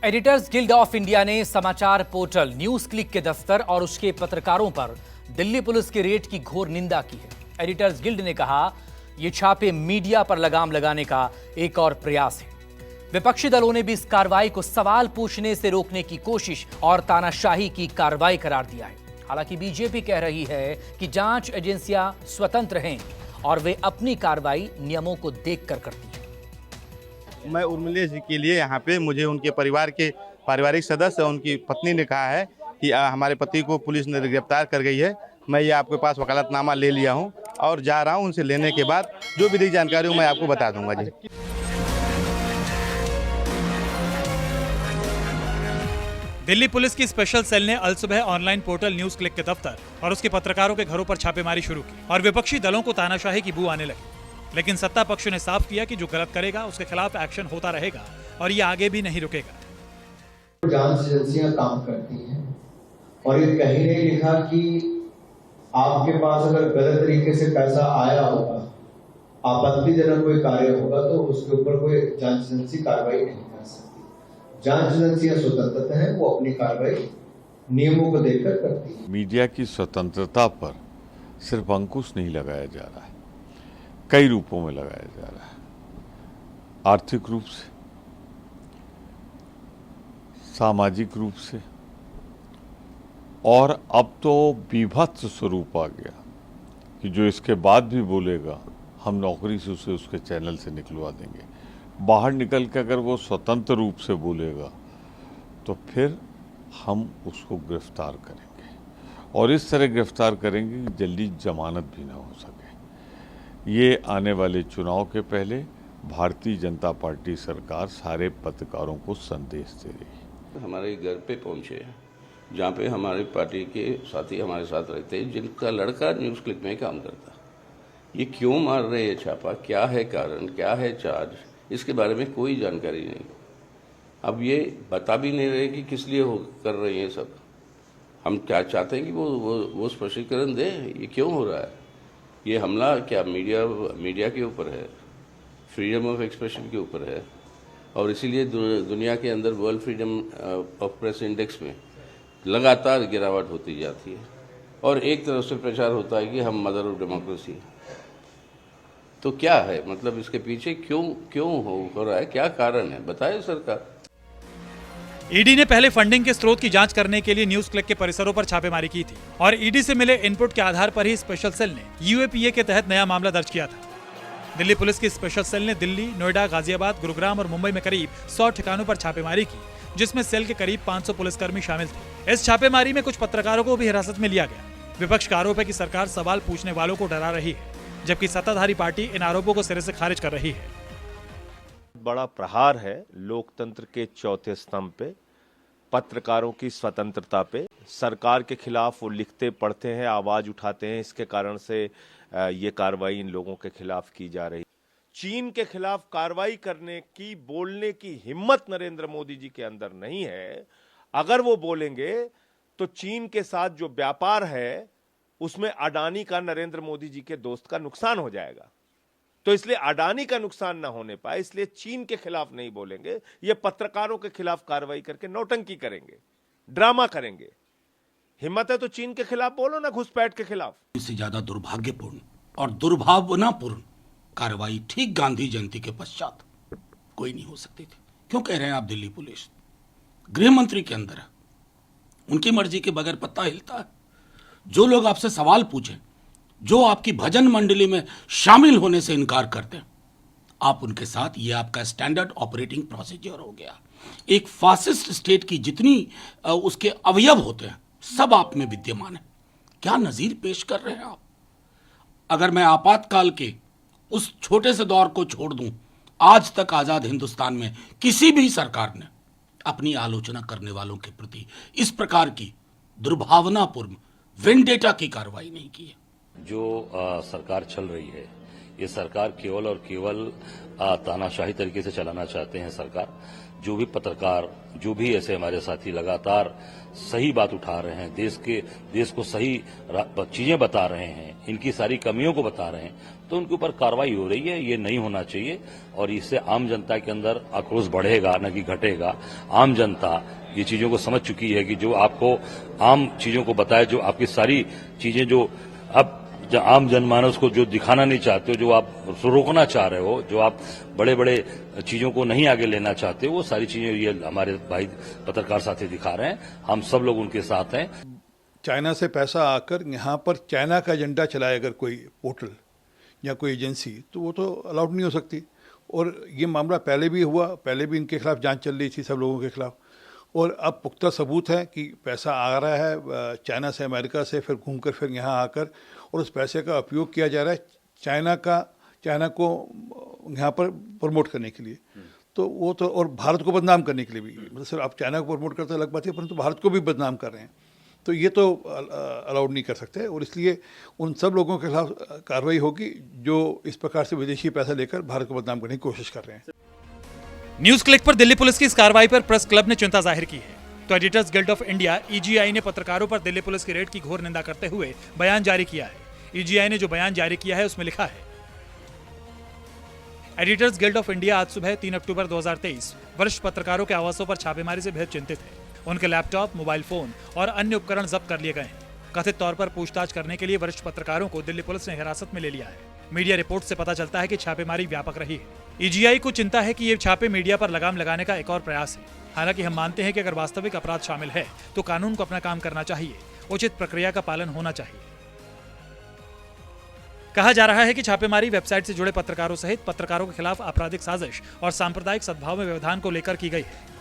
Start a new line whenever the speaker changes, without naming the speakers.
Editors guild of India ने समाचार portal news click के दफ्तर और उसके पत्रकारों पर दिल्ली पुलिस के रेड की घोर निंदा की है। एडिटर्स गिल्ड ने कहा, यह छापे मीडिया पर लगाम लगाने का एक और प्रयास है। विपक्षी दलों ने भी इस कार्रवाई को सवाल पूछने से रोकने की कोशिश और तानाशाही की कार्रवाई करार दिया है। हालांकि बीजेपी कह रही है कि जांच एजेंसियां स्वतंत्र हैं और वे अपनी कार्रवाई नियमों को देखकर करती हैं।
मैं उर्मिला जी के लिए यहाँ पे मुझे उनके परिवार के पारिवारिक सदस्य और उनकी पत्नी ने कहा है कि हमारे पति को पुलिस ने गिरफ्तार कर गई है। मैं ये आपके पास वकालतनामा ले लिया हूँ और जा रहा हूँ। उनसे लेने के बाद जो विधिक जानकारी हो मैं आपको बता दूंगा जी।
दिल्ली पुलिस की स्पेशल सेल ने अल सुबह ऑनलाइन पोर्टल न्यूज क्लिक के दफ्तर और उसके पत्रकारों के घरों पर छापेमारी शुरू की और विपक्षी दलों को तानाशाही की बू आने लगी। लेकिन सत्ता पक्ष ने साफ किया कि जो गलत करेगा उसके खिलाफ एक्शन होता रहेगा और ये आगे भी नहीं रुकेगा।
जांच एजेंसियां काम करती हैं और ये कहीं नहीं लिखा कि आपके पास अगर गलत तरीके से पैसा आया होगा, आपत्तिजनक कोई कार्य होगा तो उसके ऊपर कोई जांच एजेंसी कार्रवाई नहीं कर सकती। जांच एजेंसियां स्वतंत्र हैं, वो अपनी कार्रवाई नियमों को देखकर करती है।
मीडिया की स्वतंत्रता पर सिर्फ अंकुश नहीं लगाया जा रहा है, कई रूपों में लगाया जा रहा है। आर्थिक रूप से, सामाजिक रूप से, और अब तो बीभत्स स्वरूप आ गया कि जो इसके बाद भी बोलेगा हम नौकरी से उसे उसके चैनल से निकलवा देंगे। बाहर निकल के अगर वो स्वतंत्र रूप से बोलेगा तो फिर हम उसको गिरफ्तार करेंगे और इस तरह गिरफ्तार करेंगे कि जल्दी जमानत भी ना हो सके। ये आने वाले चुनाव के पहले भारतीय जनता पार्टी सरकार सारे पत्रकारों को संदेश दे रही है।
हमारे घर पे पहुंचे जहाँ पे हमारी पार्टी के साथी हमारे साथ रहते हैं, जिनका लड़का न्यूज़ क्लिक में काम करता। ये क्यों मार रहे हैं छापा, क्या है कारण, क्या है चार्ज, इसके बारे में कोई जानकारी नहीं। अब ये बता भी नहीं रहे कि किस लिए हो कर रहे हैं सब। हम क्या चाहते हैं कि वो स्पष्टीकरण दें, ये क्यों हो रहा है। ये हमला क्या मीडिया के ऊपर है, फ्रीडम ऑफ एक्सप्रेशन के ऊपर है और इसीलिए दुनिया के अंदर world freedom of press index में लगातार गिरावट होती जाती है और एक तरफ से प्रचार होता है कि हम मदर ऑफ डेमोक्रेसी। तो क्या है मतलब इसके पीछे क्यों हो रहा है, क्या कारण है, बताए सरकार।
ईडी ने पहले फंडिंग के स्रोत की जांच करने के लिए न्यूज क्लिक के परिसरों पर छापेमारी की थी और ईडी से मिले इनपुट के आधार पर ही स्पेशल सेल ने यूएपीए के तहत नया मामला दर्ज किया था। दिल्ली पुलिस की स्पेशल सेल ने दिल्ली, नोएडा, गाजियाबाद, गुरुग्राम और मुंबई में करीब 100 ठिकानों पर छापेमारी की, जिसमें सेल के करीब 500 पुलिसकर्मी शामिल थे। इस छापेमारी में कुछ पत्रकारों को भी हिरासत में लिया गया। विपक्ष का आरोप है कि सरकार सवाल पूछने वालों को डरा रही है, जबकि सत्ताधारी पार्टी इन आरोपों को सिरे से खारिज कर रही है।
बड़ा प्रहार है लोकतंत्र के चौथे स्तंभ पे, पत्रकारों की स्वतंत्रता पे। सरकार के खिलाफ वो लिखते पढ़ते हैं, आवाज उठाते हैं, इसके कारण से ये कार्रवाई इन लोगों के खिलाफ की जा रही। चीन के खिलाफ कार्रवाई करने की, बोलने की हिम्मत नरेंद्र मोदी जी के अंदर नहीं है। अगर वो बोलेंगे तो चीन के साथ जो व्यापार है उसमें अडानी का, नरेंद्र मोदी जी के दोस्त का नुकसान हो जाएगा। तो इसलिए अडानी का नुकसान ना होने पाए, इसलिए चीन के खिलाफ नहीं बोलेंगे। ये पत्रकारों के खिलाफ कार्रवाई करके नौटंकी करेंगे, ड्रामा करेंगे। हिम्मत है तो चीन के खिलाफ बोलो ना, घुसपैठ के खिलाफ।
इससे ज्यादा दुर्भाग्यपूर्ण और दुर्भावनापूर्ण कार्रवाई ठीक गांधी जयंती के पश्चात कोई नहीं हो सकती थी। क्यों कह रहे हैं आप दिल्ली पुलिस गृह मंत्री के अंदर है, उनकी मर्जी के बगैर पत्ता हिलता है। जो लोग आपसे सवाल पूछें, जो आपकी भजन मंडली में शामिल होने से इनकार करते हैं, आप उनके साथ, ये आपका स्टैंडर्ड ऑपरेटिंग प्रोसीजर हो गया। एक फासिस्ट स्टेट की जितनी उसके अवयव होते हैं सब आप में विद्यमान है। क्या नजीर पेश कर रहे हैं आप। अगर मैं आपातकाल के उस छोटे से दौर को छोड़ दूं, आज तक आजाद हिंदुस्तान में किसी भी सरकार ने अपनी आलोचना करने वालों के प्रति इस प्रकार की दुर्भावनापूर्ण वेंडेटा की कार्रवाई नहीं की है।
जो सरकार चल रही है, ये सरकार केवल और केवल तानाशाही तरीके से चलाना चाहते हैं सरकार। जो भी पत्रकार, जो भी ऐसे हमारे साथी लगातार सही बात उठा रहे हैं, देश को सही चीजें बता रहे हैं, इनकी सारी कमियों को बता रहे हैं, तो उनके ऊपर कार्रवाई हो रही है। ये नहीं होना चाहिए और इससे आम जनता के अंदर आक्रोश बढ़ेगा, न कि घटेगा। आम जनता ये चीजों को समझ चुकी है कि जो आपको आम चीजों को बताए, जो आपकी सारी चीजें जो अब आम जनमानस को जो दिखाना नहीं चाहते हो, जो आप रोकना चाह रहे हो, जो आप बड़े बड़े चीजों को नहीं आगे लेना चाहते हो, वो सारी चीजें ये हमारे भाई पत्रकार साथी दिखा रहे हैं। हम सब लोग उनके साथ हैं।
चाइना से पैसा आकर यहाँ पर चाइना का एजेंडा चलाए अगर कोई पोर्टल या कोई एजेंसी, तो वो तो अलाउड नहीं हो सकती। और ये मामला पहले भी हुआ, पहले भी इनके खिलाफ जांच चल रही थी सब लोगों के खिलाफ, और अब पुख्ता सबूत है कि पैसा आ रहा है चाइना से, अमेरिका से, फिर घूमकर फिर यहाँ आकर, और उस पैसे का उपयोग किया जा रहा है चाइना को यहाँ पर प्रमोट करने के लिए। तो वो तो, और भारत को बदनाम करने के लिए भी, मतलब सिर्फ आप चाइना को प्रमोट करते अलग बात है, परंतु भारत को भी बदनाम कर रहे हैं। तो ये तो अलाउड नहीं कर सकते, और इसलिए उन सब लोगों के खिलाफ कार्रवाई होगी जो इस प्रकार से विदेशी पैसा लेकर भारत को बदनाम करने की कोशिश कर रहे हैं।
न्यूज क्लिक पर दिल्ली पुलिस की इस कार्रवाई पर प्रेस क्लब ने चिंता जाहिर की है। तो editors guild of India EGI ने पत्रकारों पर दिल्ली पुलिस की रेड की घोर निंदा करते हुए बयान जारी किया है। EGI ने जो बयान जारी किया है उसमें लिखा है, एडिटर्स गिल्ड ऑफ इंडिया आज सुबह 3 अक्टूबर 2023 वरिष्ठ पत्रकारों के आवासों पर छापेमारी से बेहद चिंतित है। उनके लैपटॉप, मोबाइल फोन और अन्य उपकरण जब्त कर लिए गए हैं। कथित तौर पर पूछताछ करने के लिए वरिष्ठ पत्रकारों को दिल्ली पुलिस ने हिरासत में ले लिया है। मीडिया रिपोर्ट से पता चलता है कि छापेमारी व्यापक रही है। EGI को चिंता है कि ये छापे मीडिया पर लगाम लगाने का एक और प्रयास है। हालांकि हम मानते हैं कि अगर वास्तविक अपराध शामिल है तो कानून को अपना काम करना चाहिए, उचित प्रक्रिया का पालन होना चाहिए। कहा जा रहा है कि छापेमारी वेबसाइट से जुड़े पत्रकारों सहित पत्रकारों के खिलाफ आपराधिक साजिश और सांप्रदायिक सद्भाव में व्यवधान को लेकर की गई है।